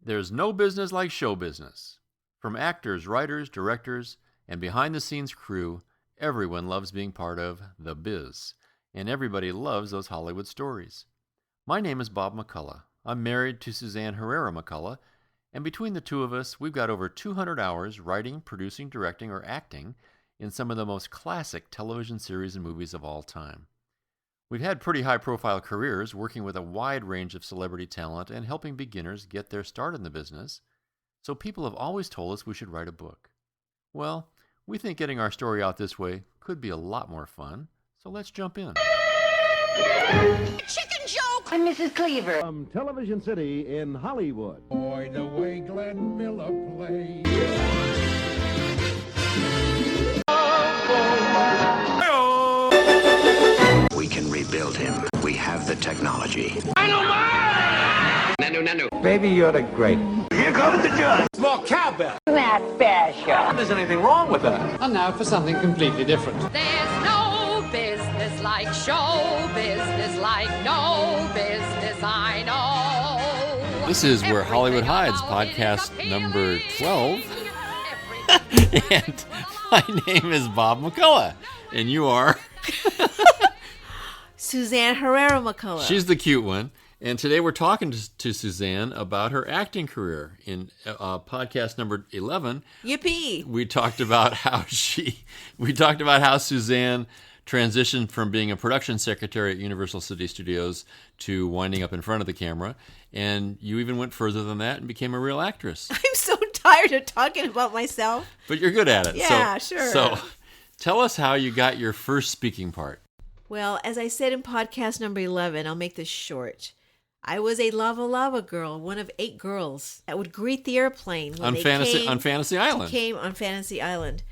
There's no business like show business. From actors, writers, directors, and behind-the-scenes crew, everyone loves being part of the biz, and everybody loves those Hollywood stories. My name is Bob McCullough. I'm married to Suzanne Herrera McCullough, and between the two of us, we've got over 200 hours writing, producing, directing, or acting in some of the most classic television series and movies of all time. We've had pretty high-profile careers working with a wide range of celebrity talent and helping beginners get their start in the business, so people have always told us we should write a book. Well, we think getting our story out this way could be a lot more fun, so let's jump in. Chicken joke! I'm Mrs. Cleaver. From Television City in Hollywood. Boy, the way Glenn Miller plays. We can rebuild him. We have the technology. Nanu. Baby, you're the great. Here comes the judge. Small cowbell. Not special. There's anything wrong with that. And now for something completely different. There's no business like show business, like no business I know. This is Where Hollywood Hides, podcast number 12. And my name is Bob McCullough, and you are... Suzanne Herrera McCullough. She's the cute one. And today we're talking to Suzanne about her acting career. In podcast number 11, Yippee! we talked about how Suzanne transitioned from being a production secretary at Universal City Studios to winding up in front of the camera. And you even went further than that and became a real actress. I'm so tired of talking about myself. But you're good at it. Yeah, sure. So tell us how you got your first speaking part. Well, as I said in podcast number 11, I'll make this short. I was a lava girl, one of 8 girls that would greet the airplane when On Fantasy Island. Came on Fantasy Island.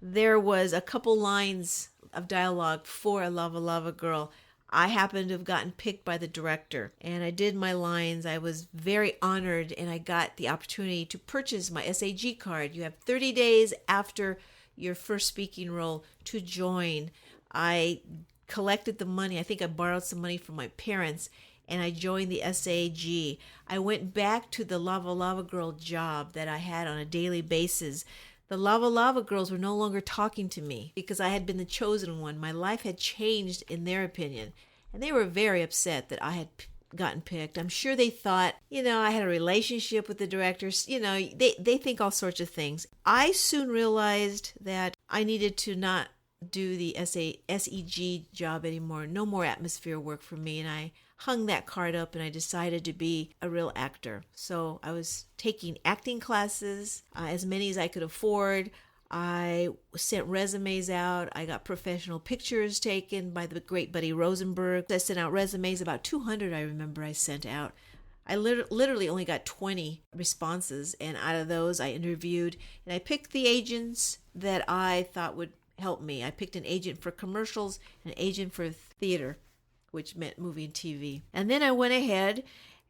There was a couple lines of dialogue for a lava girl. I happened to have gotten picked by the director, and I did my lines. I was very honored, and I got the opportunity to purchase my SAG card. You have 30 days after your first speaking role to join. I collected the money. I think I borrowed some money from my parents, and I joined the SAG. I went back to the lava girl job that I had on a daily basis. The lava girls were no longer talking to me because I had been the chosen one. My life had changed in their opinion, and they were very upset that I had gotten picked. I'm sure they thought, I had a relationship with the directors. They think all sorts of things. I soon realized that I needed to not do the SEG job anymore. No more atmosphere work for me, and I hung that card up and I decided to be a real actor. So I was taking acting classes, as many as I could afford. I sent resumes out. I got professional pictures taken by the great Buddy Rosenberg. I sent out resumes, about 200 I remember I sent out. I literally only got 20 responses, and out of those I interviewed, and I picked the agents that I thought would help me. I picked an agent for commercials, an agent for theater, which meant movie and TV. And then I went ahead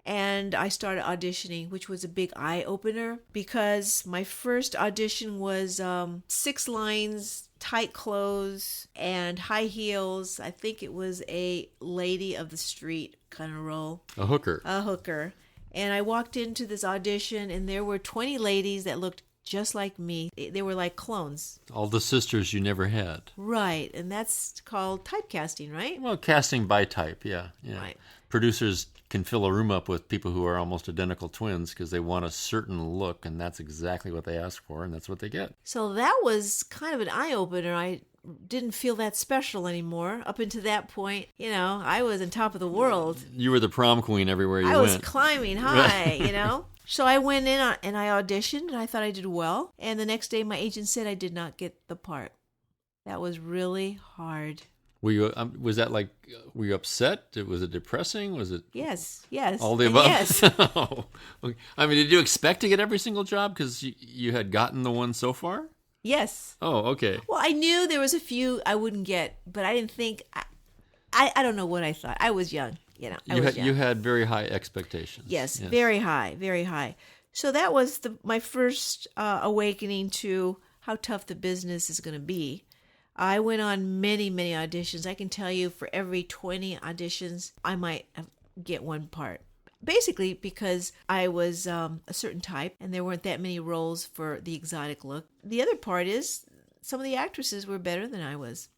and I started auditioning, which was a big eye-opener because my first audition was 6 lines, tight clothes, and high heels. I think it was a lady of the street kind of role. A hooker. And I walked into this audition, and there were 20 ladies that looked just like me. They were like clones. All the sisters you never had. Right, and that's called typecasting, right? Well, casting by type, yeah. Right. Producers can fill a room up with people who are almost identical twins because they want a certain look, and that's exactly what they ask for, and that's what they get. So that was kind of an eye-opener. I didn't feel that special anymore. Up until that point, I was on top of the world. You were the prom queen everywhere you went. I was climbing high, So I went in and I auditioned, and I thought I did well. And the next day, my agent said I did not get the part. That was really hard. Were you? Was that like? Were you upset? Was it depressing? Was it? Yes. All the above. Yes. Oh. I mean, did you expect to get every single job because you had gotten the one so far? Yes. Oh, okay. Well, I knew there was a few I wouldn't get, but I didn't think. I don't know what I thought. I was young. You had very high expectations. Yes, very high, very high. So that was my first awakening to how tough the business is going to be. I went on many, many auditions. I can tell you for every 20 auditions, I might get one part. basically because I was a certain type and there weren't that many roles for the exotic look. The other part is some of the actresses were better than I was.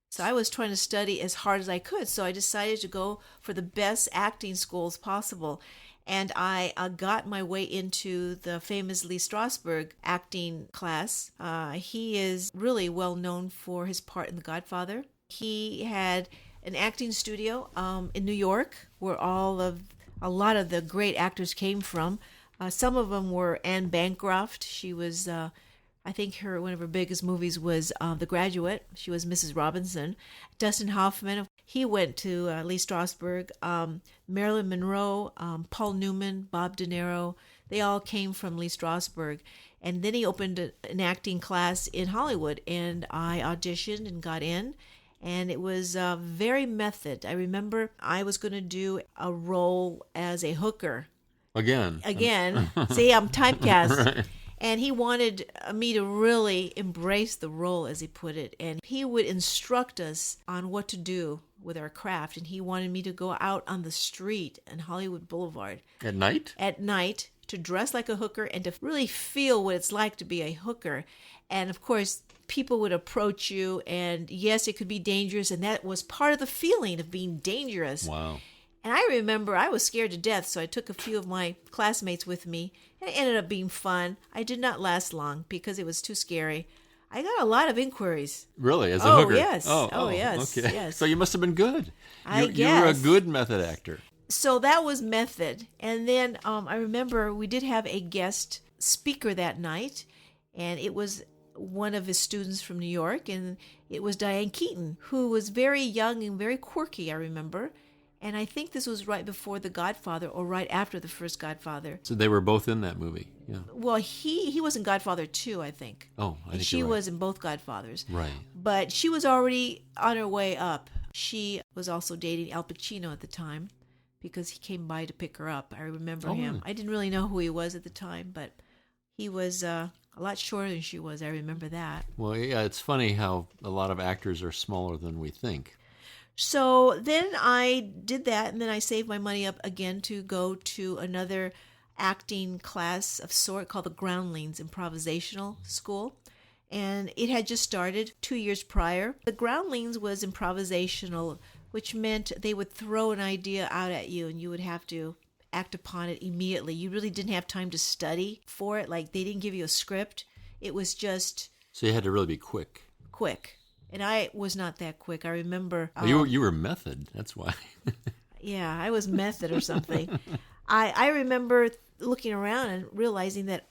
So I was trying to study as hard as I could. So I decided to go for the best acting schools possible. And I got my way into the famous Lee Strasberg acting class. He is really well known for his part in The Godfather. He had an acting studio in New York where a lot of the great actors came from. Some of them were Anne Bancroft. She was, I think one of her biggest movies was The Graduate. She was Mrs. Robinson. Dustin Hoffman, he went to Lee Strasberg. Marilyn Monroe, Paul Newman, Bob De Niro, they all came from Lee Strasberg. And then he opened an acting class in Hollywood, and I auditioned and got in. And it was very method. I remember I was going to do a role as a hooker. Again. See, I'm typecast. Right. And he wanted me to really embrace the role, as he put it. And he would instruct us on what to do with our craft. And he wanted me to go out on the street in Hollywood Boulevard. At night? At night, to dress like a hooker and to really feel what it's like to be a hooker. And, of course, people would approach you, and yes, it could be dangerous, and that was part of the feeling of being dangerous. Wow. And I remember I was scared to death, so I took a few of my classmates with me, and it ended up being fun. I did not last long because it was too scary. I got a lot of inquiries. Really? As a hooker? Yes. Oh, yes. Okay. Yes. So you must have been good. I guess. You were a good method actor. So that was method. And then I remember we did have a guest speaker that night, and it was one of his students from New York, and it was Diane Keaton, who was very young and very quirky, I remember. And I think this was right before The Godfather or right after the first Godfather. So they were both in that movie. Yeah. Well, he was in Godfather 2, I think. Oh, I think she you're right. was in both Godfathers. Right. But she was already on her way up. She was also dating Al Pacino at the time because he came by to pick her up. I remember him. Really? I didn't really know who he was at the time, but he was a lot shorter than she was. I remember that. Well, yeah, it's funny how a lot of actors are smaller than we think. So then I did that, and then I saved my money up again to go to another acting class of sort called the Groundlings Improvisational School. And it had just started 2 years prior. The Groundlings was improvisational, which meant they would throw an idea out at you, and you would have to act upon it immediately. You really didn't have time to study for it. Like, they didn't give you a script. It was just... So you had to really be quick. Quick. And I was not that quick. I remember... You were method. That's why. Yeah, I was method or something. I remember looking around and realizing that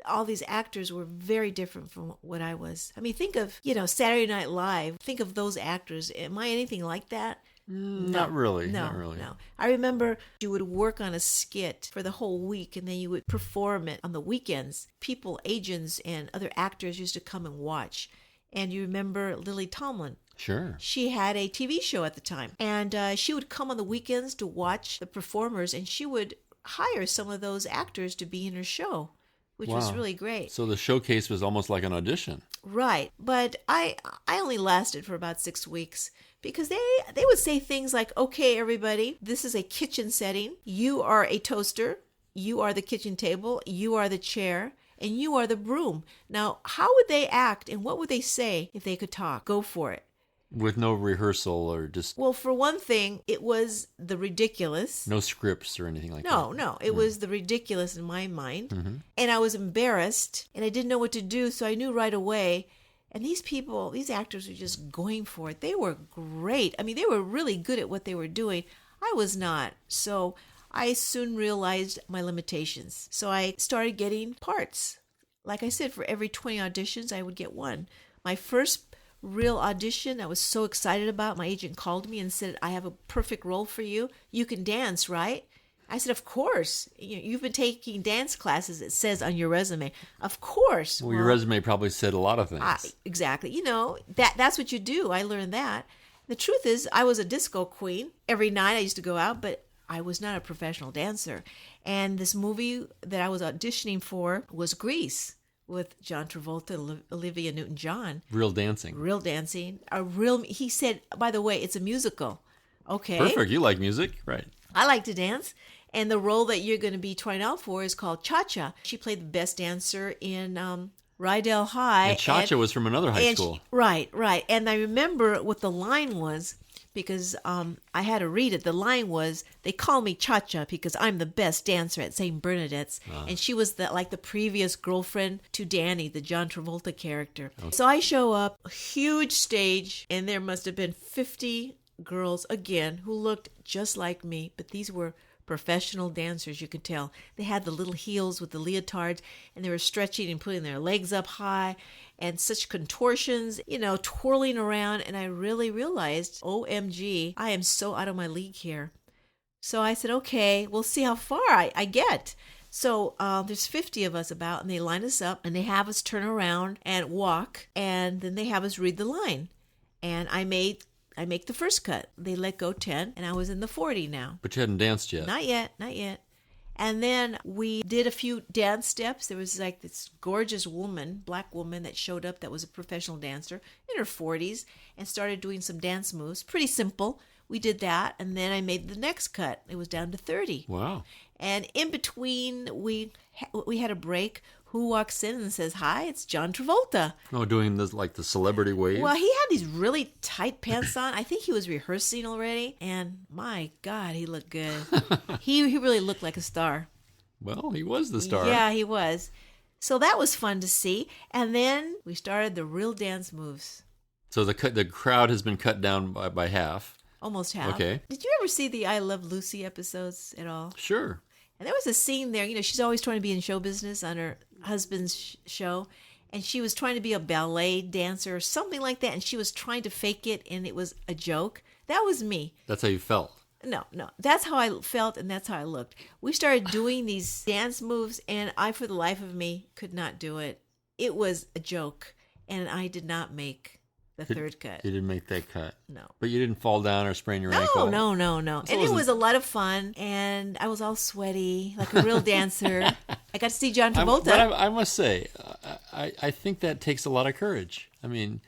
all these actors were very different from what I was. I mean, think of, Saturday Night Live. Think of those actors. Am I anything like that? Not really. No. I remember you would work on a skit for the whole week, and then you would perform it on the weekends. People, agents, and other actors used to come and watch. And you remember Lily Tomlin? Sure. She had a TV show at the time, and she would come on the weekends to watch the performers, and she would hire some of those actors to be in her show, which was really great. So the showcase was almost like an audition. Right. But I only lasted for about 6 weeks because they would say things like, okay, everybody, this is a kitchen setting. You are a toaster. You are the kitchen table. You are the chair. And you are the broom. Now, how would they act and what would they say if they could talk? Go for it. With no rehearsal or just... Well, for one thing, it was the ridiculous. No scripts or anything like that. No. It was the ridiculous in my mind. Mm-hmm. And I was embarrassed and I didn't know what to do. So I knew right away. And these people, these actors were just going for it. They were great. I mean, they were really good at what they were doing. I was not. So I soon realized my limitations. So I started getting parts. Like I said, for every 20 auditions, I would get one. My first real audition I was so excited about, my agent called me and said, I have a perfect role for you. You can dance, right? I said, of course. You've been taking dance classes, it says on your resume. Of course. Well, your resume probably said a lot of things. Exactly. That's what you do. I learned that. The truth is, I was a disco queen. Every night I used to go out, but I was not a professional dancer. And this movie that I was auditioning for was Grease with John Travolta and Olivia Newton-John. Real dancing. He said, by the way, it's a musical. Okay. Perfect. You like music. Right. I like to dance. And the role that you're going to be trying out for is called Cha-Cha. She played the best dancer in Rydell High. And Cha-Cha was from another high school. Right. And I remember what the line was, because I had to read it. The line was, they call me Cha-Cha because I'm the best dancer at St. Bernadette's. And she was the previous girlfriend to Danny, the John Travolta character. Okay. So I show up, a huge stage, and there must have been 50 girls again who looked just like me, but these were professional dancers, you could tell. They had the little heels with the leotards, and they were stretching and putting their legs up high, and such contortions, twirling around. And I really realized, OMG, I am so out of my league here. So I said, okay, we'll see how far I get. So there's 50 of us about, and they line us up, and they have us turn around and walk, and then they have us read the line. And I make the first cut. They let go 10, and I was in the 40 now. But you hadn't danced yet. Not yet. And then we did a few dance steps. There was this gorgeous woman, black woman, that showed up that was a professional dancer in her 40s and started doing some dance moves. Pretty simple. We did that, and then I made the next cut. It was down to 30. Wow. And in between, we had a break. Who walks in and says, "Hi, it's John Travolta." Oh, doing the celebrity wave? Well, he had these really tight pants on. I think he was rehearsing already. And my God, he looked good. He really looked like a star. Well, he was the star. Yeah, he was. So that was fun to see. And then we started the real dance moves. So the crowd has been cut down by half. Almost half. Okay. Did you ever see the I Love Lucy episodes at all? Sure. And there was a scene there, she's always trying to be in show business on her husband's show. And she was trying to be a ballet dancer or something like that. And she was trying to fake it, and it was a joke. That was me. That's how you felt. No. That's how I felt, and that's how I looked. We started doing these dance moves, and I, for the life of me, could not do it. It was a joke, and I did not make the third cut. You didn't make that cut? No. But you didn't fall down or sprain your ankle? No. And it was a lot of fun, and I was all sweaty, like a real dancer. I got to see John Travolta. I must say, I think that takes a lot of courage. I mean,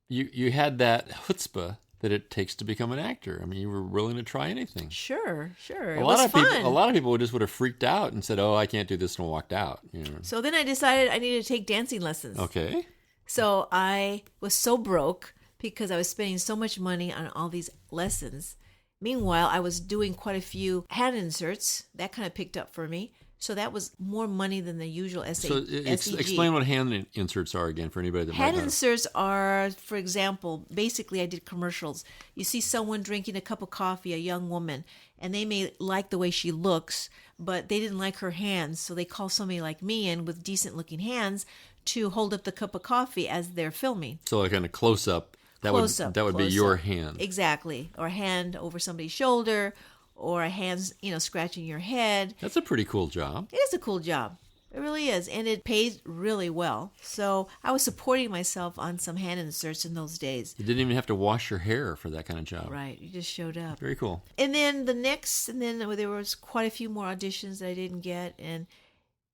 you had that chutzpah that it takes to become an actor. I mean, you were willing to try anything. Sure. A lot of people just would have freaked out and said, "Oh, I can't do this," and walked out. So then I decided I needed to take dancing lessons. Okay. So I was so broke because I was spending so much money on all these lessons. Meanwhile, I was doing quite a few hand inserts. That kind of picked up for me. So that was more money than the usual SEG. Explain what hand inserts are again for anybody that might not. Hand inserts are, for example, basically I did commercials. You see someone drinking a cup of coffee, a young woman, and they may like the way she looks, but they didn't like her hands. So they call somebody like me in with decent looking hands to hold up the cup of coffee as they're filming. So like kind of close up. That would be your hand. Exactly. Or a hand over somebody's shoulder, or a hand, scratching your head. That's a pretty cool job. It is a cool job. It really is. And it pays really well. So I was supporting myself on some hand inserts in those days. You didn't even have to wash your hair for that kind of job. Right. You just showed up. Very cool. And then there was quite a few more auditions that I didn't get. And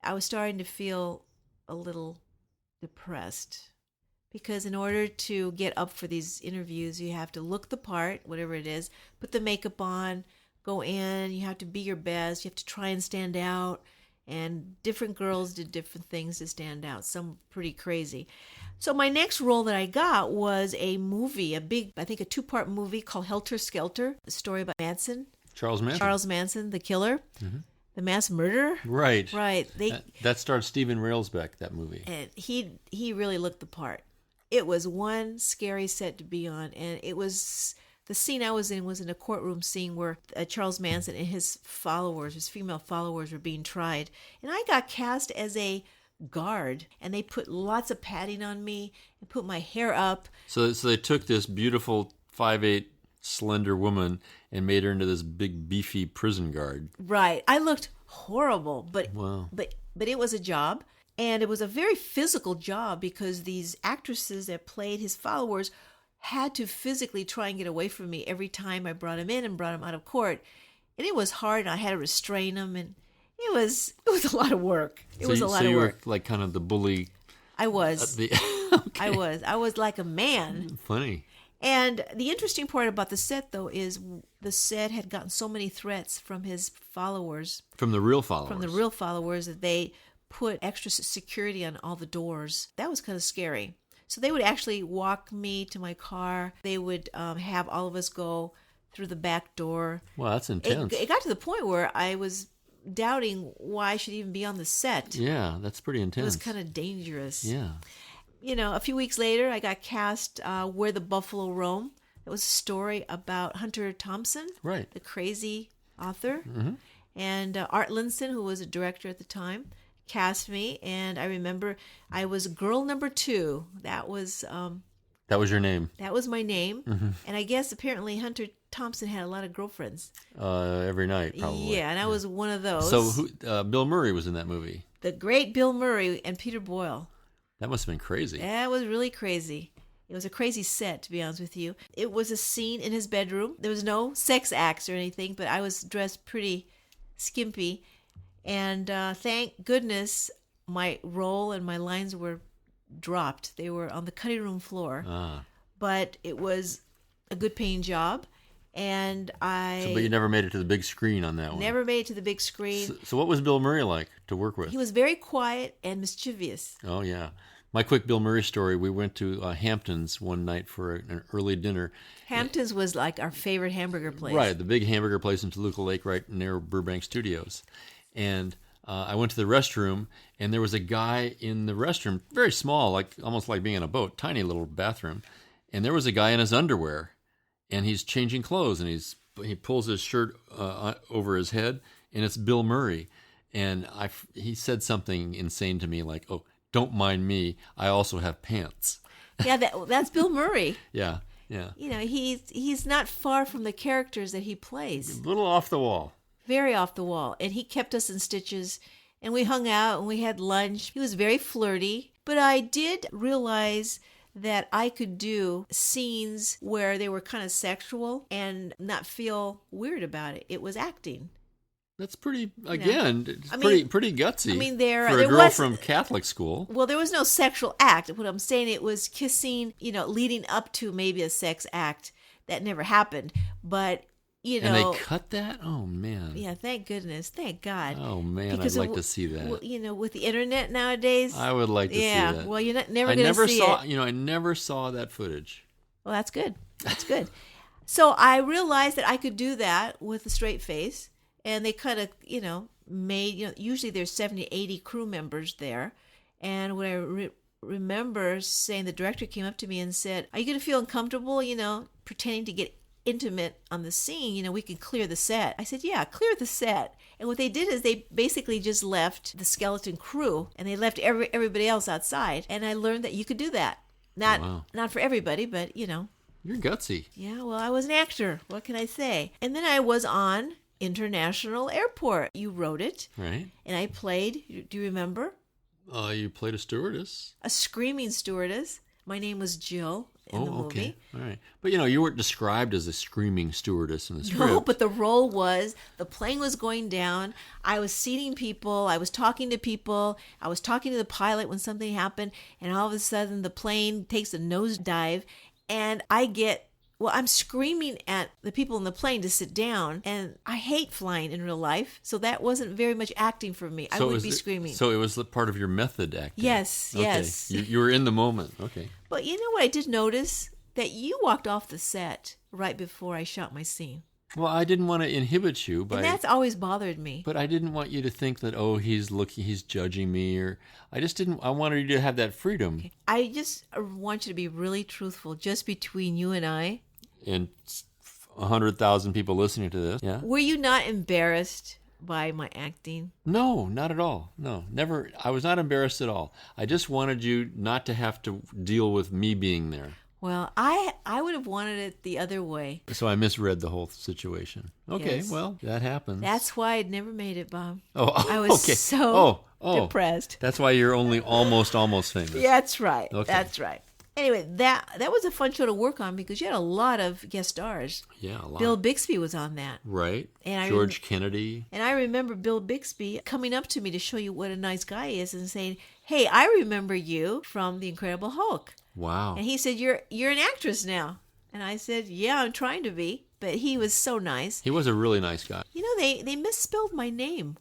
I was starting to feel a little depressed, because in order to get up for these interviews, you have to look the part, whatever it is, put the makeup on, go in, you have to be your best, you have to try and stand out, and different girls did different things to stand out, some pretty crazy. So my next role that I got was a movie, a 2-part movie called Helter Skelter, the story about Charles Manson, the killer. Mm-hmm. The mass murderer? Right. That starred Stephen Railsbeck, that movie. And he really looked the part. It was one scary set to be on, and it was, the scene I was in a courtroom scene where Charles Manson and his female followers were being tried. And I got cast as a guard, and they put lots of padding on me and put my hair up. So they took this beautiful 5'8" slender woman and made her into this big beefy prison guard. Right. I looked horrible, but wow. but it was a job, and it was a very physical job, because these actresses that played his followers had to physically try and get away from me every time I brought him in and brought him out of court. And it was hard, and I had to restrain him, and it was a lot of work. It was a lot of work. So you were like kind of the bully. I was. Okay. I was like a man. Funny. And the interesting part about the set, though, is the set had gotten so many threats from his followers. From the real followers. From the real followers, that they put extra security on all the doors. That was kind of scary. So they would actually walk me to my car. They would have all of us go through the back door. Wow, that's intense. It got to the point where I was doubting why I should even be on the set. Yeah, that's pretty intense. It was kind of dangerous. Yeah. You know, a few weeks later, I got cast Where the Buffalo Roam. It was a story about Hunter Thompson, right, the crazy author. Mm-hmm. And Art Linson, who was a director at the time, cast me. And I remember I was girl number 2. That was your name. That was my name. Mm-hmm. And I guess apparently Hunter Thompson had a lot of girlfriends. Every night, probably. Yeah, and I was one of those. So Bill Murray was in that movie. The great Bill Murray and Peter Boyle. That must have been crazy. That was really crazy. It was a crazy set, to be honest with you. It was a scene in his bedroom. There was no sex acts or anything, but I was dressed pretty skimpy. And thank goodness my role and my lines were dropped. They were on the cutting room floor. But it was a good paying job. And but you never made it to the big screen on that one. Never made it to the big screen. So what was Bill Murray like to work with? He was very quiet and mischievous. Oh, yeah. My quick Bill Murray story, we went to Hamptons one night for an early dinner. Hamptons was like our favorite hamburger place. Right, the big hamburger place in Toluca Lake right near Burbank Studios. And I went to the restroom, and there was a guy in the restroom, very small, like almost like being in a boat, tiny little bathroom. And there was a guy in his underwear. And he's changing clothes, and he pulls his shirt over his head, and it's Bill Murray. And he said something insane to me like, "Oh, don't mind me. I also have pants." Yeah, that's Bill Murray. Yeah, yeah. You know, he's not far from the characters that he plays. A little off the wall. Very off the wall. And he kept us in stitches, and we hung out, and we had lunch. He was very flirty, but I did realize that I could do scenes where they were kind of sexual and not feel weird about it. It was acting. That's pretty, again, it's pretty gutsy. I mean, for a girl from Catholic school. Well, there was no sexual act. What I'm saying, it was kissing, leading up to maybe a sex act. That never happened. But, And they cut that? Oh, man. Yeah, thank goodness. Thank God. Oh, man, because I'd like to see that. With the internet nowadays. I would like to see that. Yeah, well, you're never going to see it. I never saw that footage. Well, that's good. That's good. So I realized that I could do that with a straight face. And they kind of, made, usually there's 70, 80 crew members there. And when I remember saying, the director came up to me and said, "Are you going to feel uncomfortable, pretending to get intimate on the scene? We can clear the set." I said, "Yeah, clear the set." And what they did is they basically just left the skeleton crew and they left everybody else outside. And I learned that you could do that. Not for everybody, but, You're gutsy. Yeah, well, I was an actor. What can I say? And then I was on International Airport. You wrote it. Right. And I played, do you remember? You played a stewardess. A screaming stewardess. My name was Jill in the movie. Okay. All right. But, you weren't described as a screaming stewardess in the script. No, but the role was, the plane was going down. I was seating people. I was talking to people. I was talking to the pilot when something happened. And all of a sudden, the plane takes a nosedive. And I'm screaming at the people in the plane to sit down, and I hate flying in real life, so that wasn't very much acting for me. I would be screaming. So it was part of your method acting? Yes, okay. Yes. You were in the moment, okay. But you know what I did notice? That you walked off the set right before I shot my scene. Well, I didn't want to inhibit you. And that's always bothered me. But I didn't want you to think that, he's judging me, or I wanted you to have that freedom. Okay. I just want you to be really truthful, just between you and I. And 100,000 people listening to this. Yeah. Were you not embarrassed by my acting? No, not at all. No, never. I was not embarrassed at all. I just wanted you not to have to deal with me being there. Well, I would have wanted it the other way. So I misread the whole situation. Okay, yes. Well, that happens. That's why I'd never made it, Bob. I was so depressed. That's why you're only almost famous. Yeah, that's right. Okay. That's right. Anyway, that was a fun show to work on because you had a lot of guest stars. Yeah, a lot. Bill Bixby was on that. Right. And George Kennedy. And I remember Bill Bixby coming up to me to show you what a nice guy he is and saying, "Hey, I remember you from The Incredible Hulk." Wow. And he said, "You're an actress now." And I said, yeah, I'm trying to be. But he was so nice. He was a really nice guy. You know, they misspelled my name.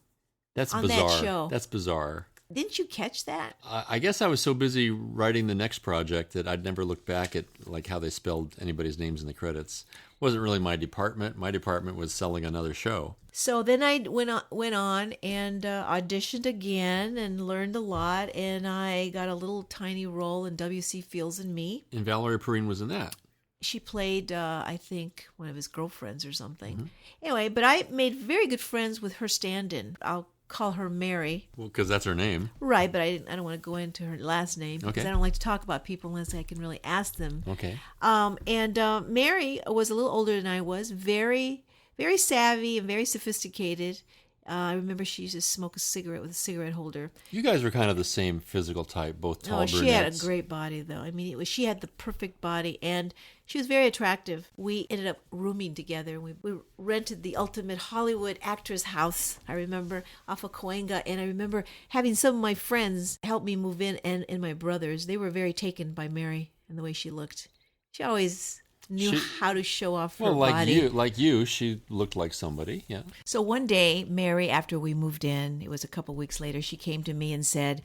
That's on bizarre. that show. That's bizarre. Didn't you catch that? I guess I was so busy writing the next project that I'd never looked back at like how they spelled anybody's names in the credits. It wasn't really my department. My department was selling another show. So then I went on and auditioned again and learned a lot. And I got a little tiny role in W.C. Fields and Me. And Valerie Perrine was in that. She played, I think, one of his girlfriends or something. Mm-hmm. Anyway, but I made very good friends with her stand-in. I'll call her Mary. Well, because that's her name. Right, but I don't want to go into her last name because Okay. I don't like to talk about people unless I can really ask them. Okay. And Mary was a little older than I was, very, very savvy and very sophisticated. I remember she used to smoke a cigarette with a cigarette holder. You guys were kind of the same physical type, both tall brunettes. She had a great body, though. I mean, she had the perfect body, and she was very attractive. We ended up rooming together. We rented the ultimate Hollywood actress house, I remember, off of Cahuenga, and I remember having some of my friends help me move in, and my brothers. They were very taken by Mary and the way she looked. She always knew how to show off her body. Like you, she looked like somebody, yeah. So one day, Mary, after we moved in, it was a couple weeks later, she came to me and said,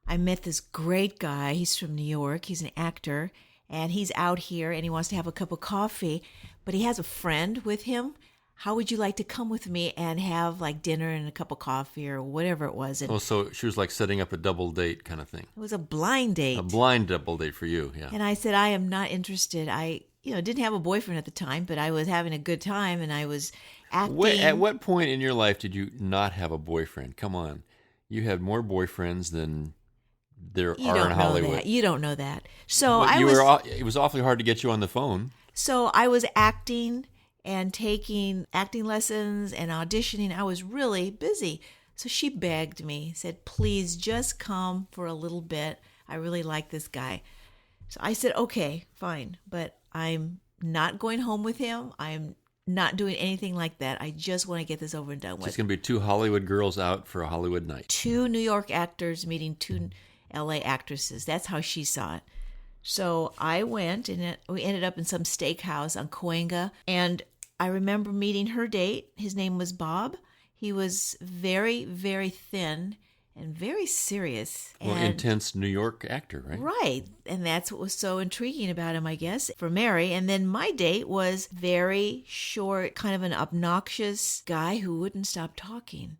I met this great guy. He's from New York. He's an actor, and he's out here, and he wants to have a cup of coffee, but he has a friend with him. How would you like to come with me and have like dinner and a cup of coffee or whatever it was? And so she was like setting up a double date kind of thing. it was a blind date. A blind double date for you, yeah. And I said, I am not interested. I didn't have a boyfriend at the time, but I was having a good time, and I was acting. At what point in your life did you not have a boyfriend? Come on. You had more boyfriends than there are in Hollywood. You don't know that. So it was awfully hard to get you on the phone. So I was acting and taking acting lessons and auditioning. I was really busy. So she begged me, said, please just come for a little bit. I really like this guy. So I said, okay, fine. But I'm not going home with him. I'm not doing anything like that. I just want to get this over and done with. It's going to be two Hollywood girls out for a Hollywood night. Two New York actors meeting two LA actresses. That's how she saw it. So I went, and we ended up in some steakhouse on Cahuenga. And I remember meeting her date. His name was Bob. He was very, very thin and very serious. Well, intense New York actor, right? Right. And that's what was so intriguing about him, I guess, for Mary. And then my date was very short, kind of an obnoxious guy who wouldn't stop talking.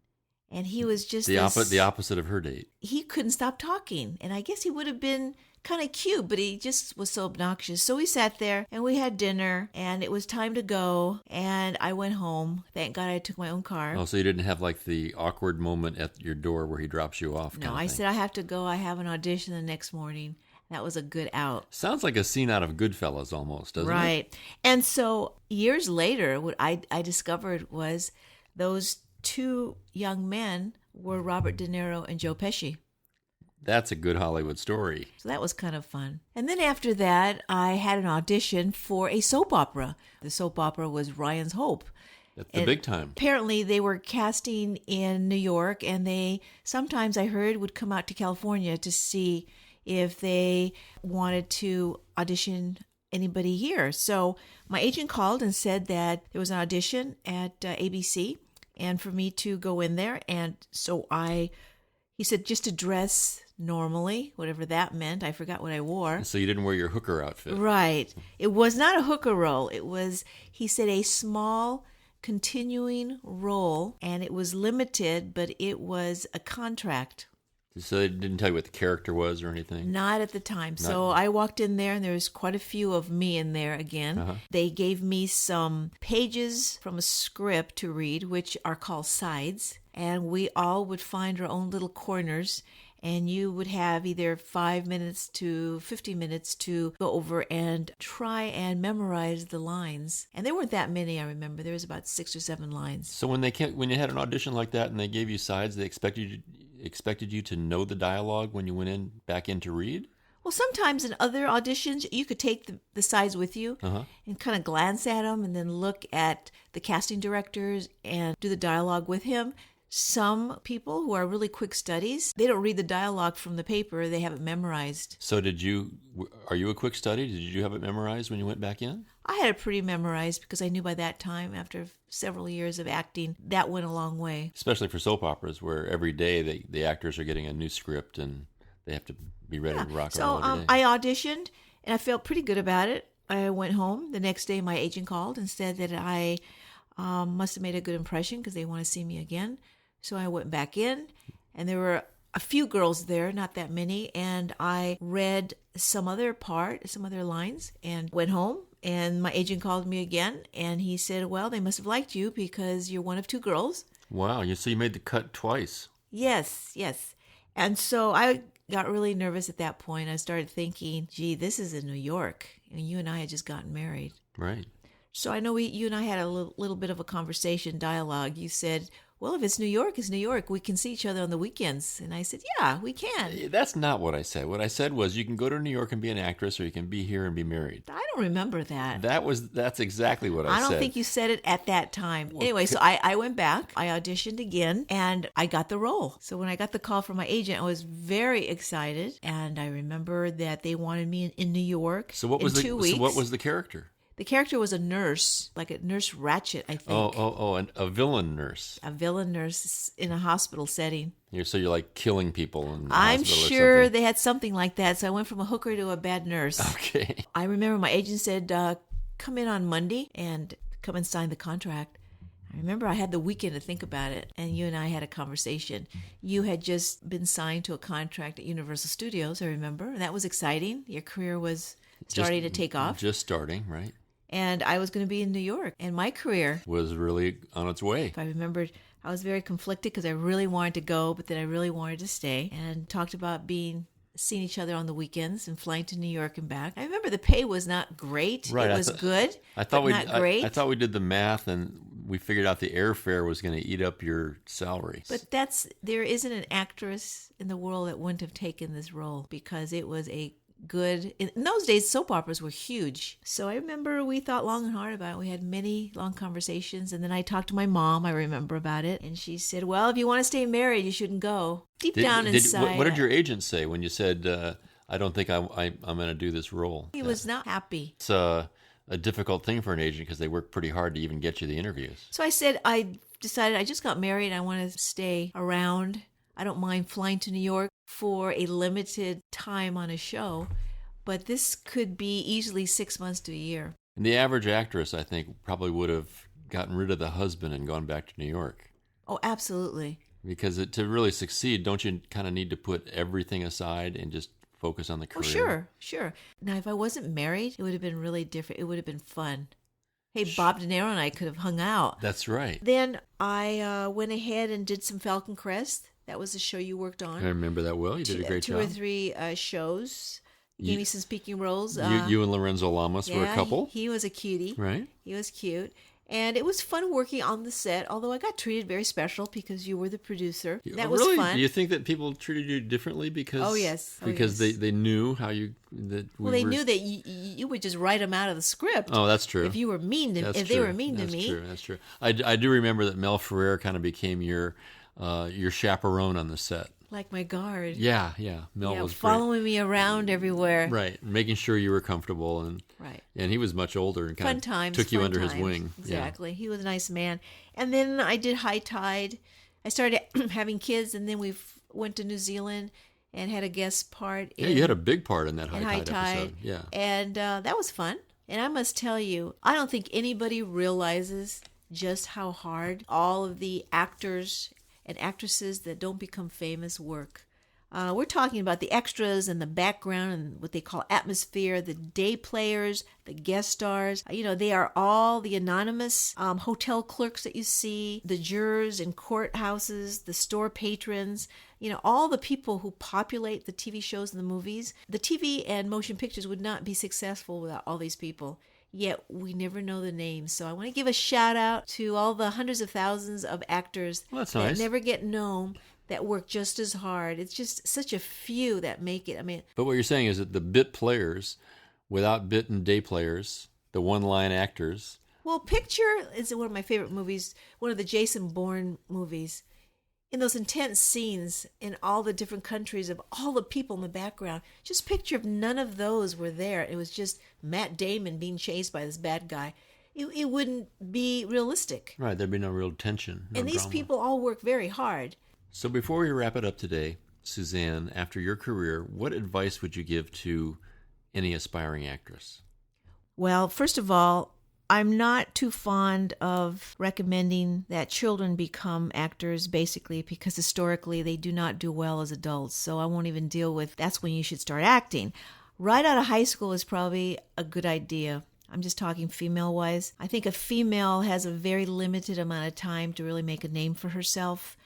And he was just the opposite of her date. He couldn't stop talking. And I guess he would have been kind of cute, but he just was so obnoxious. So we sat there and we had dinner, and it was time to go, and I went home. Thank God I took my own car. Oh, so you didn't have like the awkward moment at your door where he drops you off? No, I said I have to go. I have an audition the next morning. That was a good out. Sounds like a scene out of Goodfellas almost, doesn't it? Right. And so years later, what I discovered was those two young men were Robert De Niro and Joe Pesci. That's a good Hollywood story. So that was kind of fun. And then after that, I had an audition for a soap opera. The soap opera was Ryan's Hope. At the big time. Apparently, they were casting in New York, and they sometimes, I heard, would come out to California to see if they wanted to audition anybody here. So my agent called and said that there was an audition at ABC, and for me to go in there. And so he said just to dress normally, whatever that meant. I forgot what I wore. So you didn't wear your hooker outfit. Right. It was not a hooker role. It was, he said, a small continuing role, and it was limited, but it was a contract. So they didn't tell you what the character was or anything? Not at the time. So I walked in there, and there was quite a few of me in there again. Uh-huh. They gave me some pages from a script to read, which are called sides, and we all would find our own little corners, and you would have either 5 minutes to 50 minutes to go over and try and memorize the lines. And there weren't that many, I remember. There was about 6 or 7 lines. So when you had an audition like that and they gave you sides, they expected you to know the dialogue when you went back in to read? Well, sometimes in other auditions, you could take the sides with you and kind of glance at them and then look at the casting directors and do the dialogue with him. some people who are really quick studies, they don't read the dialogue from the paper. They have it memorized. So are you a quick study? Did you have it memorized when you went back in? I had it pretty memorized because I knew by that time, after several years of acting, that went a long way. Especially for soap operas, where every day the actors are getting a new script and they have to be ready to rock and roll every day. I auditioned, and I felt pretty good about it. I went home. The next day, my agent called and said that I must have made a good impression because they want to see me again. So I went back in, and there were a few girls there, not that many, and I read some other lines, and went home. And my agent called me again, and he said, well, they must have liked you because you're one of two girls. Wow, so you made the cut twice. Yes. And so I got really nervous at that point. I started thinking, gee, this is in New York, and you and I had just gotten married. Right. So I know you and I had a little bit of a conversation, dialogue. You said, well, if it's New York, it's New York. We can see each other on the weekends. And I said, yeah, we can. That's not what I said. What I said was you can go to New York and be an actress, or you can be here and be married. I don't remember that. That's exactly what I said. I don't think you said it at that time. Well, anyway, so I went back. I auditioned again, and I got the role. So when I got the call from my agent, I was very excited. And I remember that they wanted me in New York in 2 weeks. So what was the character? The character was a nurse, like a nurse Ratchet, I think. And a villain nurse. A villain nurse in a hospital setting. So you're like killing people in the I'm hospital sure or something. they had something like that. So I went from a hooker to a bad nurse. Okay. I remember my agent said, come in on Monday and come and sign the contract. I remember I had the weekend to think about it, and you and I had a conversation. You had just been signed to a contract at Universal Studios, I remember. And that was exciting. Your career was starting to take off. Just starting, right? And I was going to be in New York, and my career was really on its way. I remembered I was very conflicted because I really wanted to go, but then I really wanted to stay, and talked about seeing each other on the weekends and flying to New York and back. I remember the pay was not great. Right. It was good, but not great. I thought we did the math, and we figured out the airfare was going to eat up your salary. But there isn't an actress in the world that wouldn't have taken this role because it was a good. In those days, soap operas were huge. So I remember we thought long and hard about it. We had many long conversations, and then I talked to my mom, I remember, about it, and she said, well, if you want to stay married, you shouldn't go. Deep down inside. What did your agent say when you said, I don't think I'm going to do this role? He was not happy. It's a difficult thing for an agent because they work pretty hard to even get you the interviews. So I said, I decided I just got married. I want to stay around. I don't mind flying to New York for a limited time on a show, but this could be easily 6 months to a year. And the average actress, I think, probably would have gotten rid of the husband and gone back to New York. Oh, absolutely. Because to really succeed, don't you kind of need to put everything aside and just focus on the career? Oh, sure. Now, if I wasn't married, it would have been really different. It would have been fun. Hey, Bob DeNiro and I could have hung out. That's right. Then I went ahead and did some Falcon Crest. That was a show you worked on. I remember that well. You did a great job. 2 or 3 shows. You gave me some speaking roles. You and Lorenzo Lamas were a couple. He was a cutie. Right. He was cute. And it was fun working on the set, although I got treated very special because you were the producer. That was fun. Do you think that people treated you differently because? Oh yes. Because they knew how you they knew that you would just write them out of the script. Oh, that's true. If you were mean to, they were mean to me. That's true. I do remember that Mel Ferrer kind of became your chaperone on the set. Like my guard. Yeah. Mel was following me around everywhere. Right, making sure you were comfortable and right. And he was much older and kind of took you under his wing. Exactly. Yeah. He was a nice man. And then I did High Tide. I started having kids, and then we went to New Zealand and had a guest part. You had a big part in that High Tide episode. Yeah, and that was fun. And I must tell you, I don't think anybody realizes just how hard all of the actors and actresses that don't become famous work. We're talking about the extras and the background and what they call atmosphere, the day players, the guest stars. They are all the anonymous hotel clerks that you see, the jurors in courthouses, the store patrons, all the people who populate the TV shows and the movies. The TV and motion pictures would not be successful without all these people. Yet we never know the names. So I want to give a shout out to all the hundreds of thousands of actors that never get known, that work just as hard. It's just such a few that make it. But what you're saying is that the bit players, without bit and day players, the one-line actors. Well, Picture is one of my favorite movies, one of the Jason Bourne movies. in those intense scenes in all the different countries of all the people in the background, just picture if none of those were there. It was just Matt Damon being chased by this bad guy. It wouldn't be realistic. Right, there'd be no real tension. No and these drama. people all work very hard. So before we wrap it up today, Suzanne, after your career, what advice would you give to any aspiring actress? Well, first of all, I'm not too fond of recommending that children become actors, basically, because historically they do not do well as adults. So I won't even deal with that's when you should start acting. Right out of high school is probably a good idea. I'm just talking female-wise. I think a female has a very limited amount of time to really make a name for herself.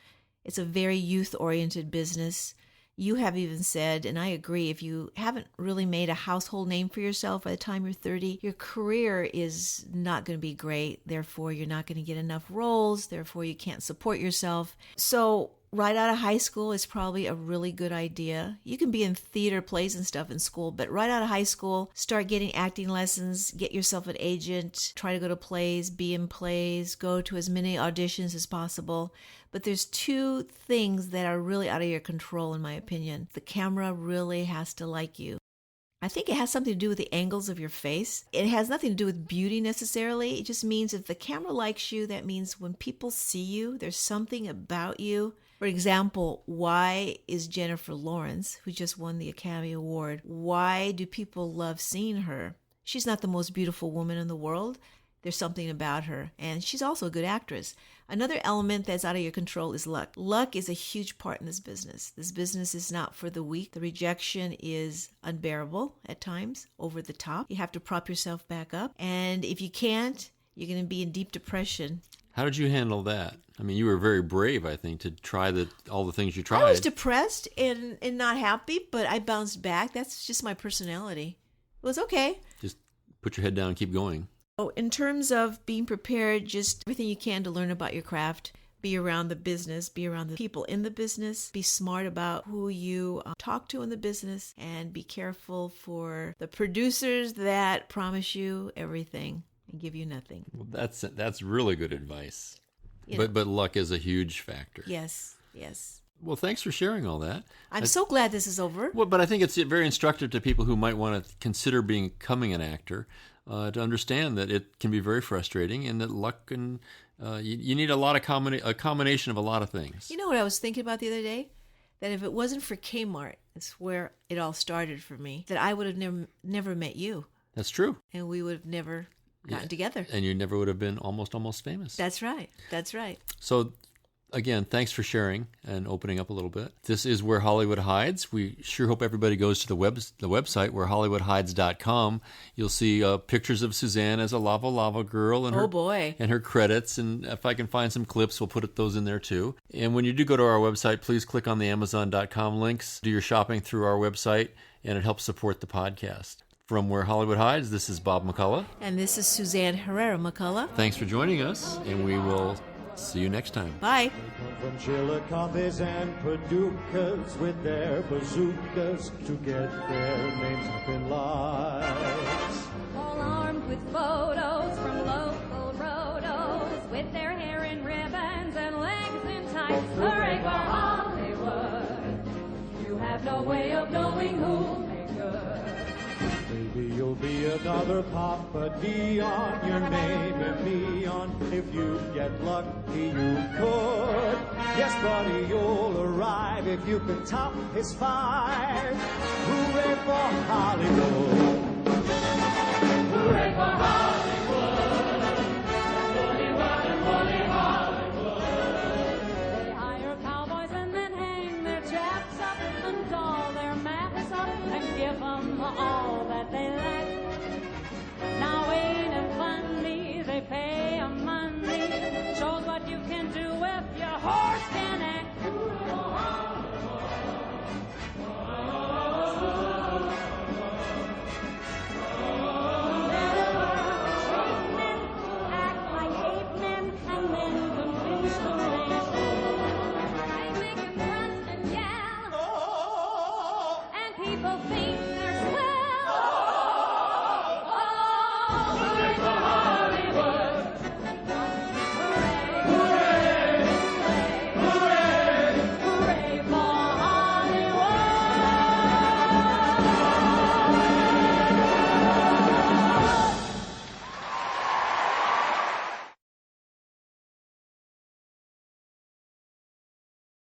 It's a very youth-oriented business. You have even said, and I agree, if you haven't really made a household name for yourself by the time you're 30, your career is not going to be great. Therefore, you're not going to get enough roles. Therefore, you can't support yourself. So right out of high school is probably a really good idea. You can be in theater plays and stuff in school, but right out of high school, start getting acting lessons, get yourself an agent, try to go to plays, be in plays, go to as many auditions as possible. But there's two things that are really out of your control, in my opinion. The camera really has to like you. I think it has something to do with the angles of your face. It has nothing to do with beauty necessarily. It just means if the camera likes you, that means when people see you, there's something about you. For example, why is Jennifer Lawrence, who just won the Academy Award, why do people love seeing her? She's not the most beautiful woman in the world. There's something about her, and she's also a good actress. Another element that's out of your control is luck. Luck is a huge part in this business. This business is not for the weak. The rejection is unbearable at times, over the top. You have to prop yourself back up, and if you can't, you're going to be in deep depression. How did you handle that? I mean, you were very brave, I think, to try all the things you tried. I was depressed and not happy, but I bounced back. That's just my personality. It was okay. Just put your head down and keep going. Oh, in terms of being prepared, just everything you can to learn about your craft. Be around the business, be around the people in the business, be smart about who you talk to in the business, and be careful for the producers that promise you everything and give you nothing. Well, that's really good advice. You know. But luck is a huge factor. Yes. Well, thanks for sharing all that. I'm so glad this is over. Well, but I think it's very instructive to people who might want to consider becoming an actor to understand that it can be very frustrating and that luck and you need a combination of a lot of things. You know what I was thinking about the other day? That if it wasn't for Kmart, it's where it all started for me, that I would have never met you. That's true. And we would have never gotten together. And you never would have been almost famous. That's right. So, again, thanks for sharing and opening up a little bit. This is Where Hollywood Hides. We sure hope everybody goes to the website, wherehollywoodhides.com. You'll see pictures of Suzanne as a lava girl and and her credits. And if I can find some clips, we'll put those in there too. And when you do go to our website, please click on the Amazon.com links. Do your shopping through our website, and it helps support the podcast. From Where Hollywood Hides, this is Bob McCullough. And this is Suzanne Herrera McCullough. Thanks for joining us, and we will see you next time. Bye. From Chilicombes and Paducas with their bazookas to get their names up in lights. All armed with photos from local rotos, with their hair in ribbons and legs in tights. Hooray for Hollywood! You have no way of knowing who'll make good. Maybe you'll be another Papa Dion, your name in neon. If you get lucky, you could. Yes, buddy, you'll arrive if you can top his five. Hooray for Hollywood! Hooray for Hollywood! Woolly Hollywood! They hire cowboys and then hang their chaps up and doll their maps up and give them all that they lack. Now ain't it funny? They pay 'em money. Shows what you can do if your horse can act. Act like ape men and then convince the nation. They make 'em run and yell, and people think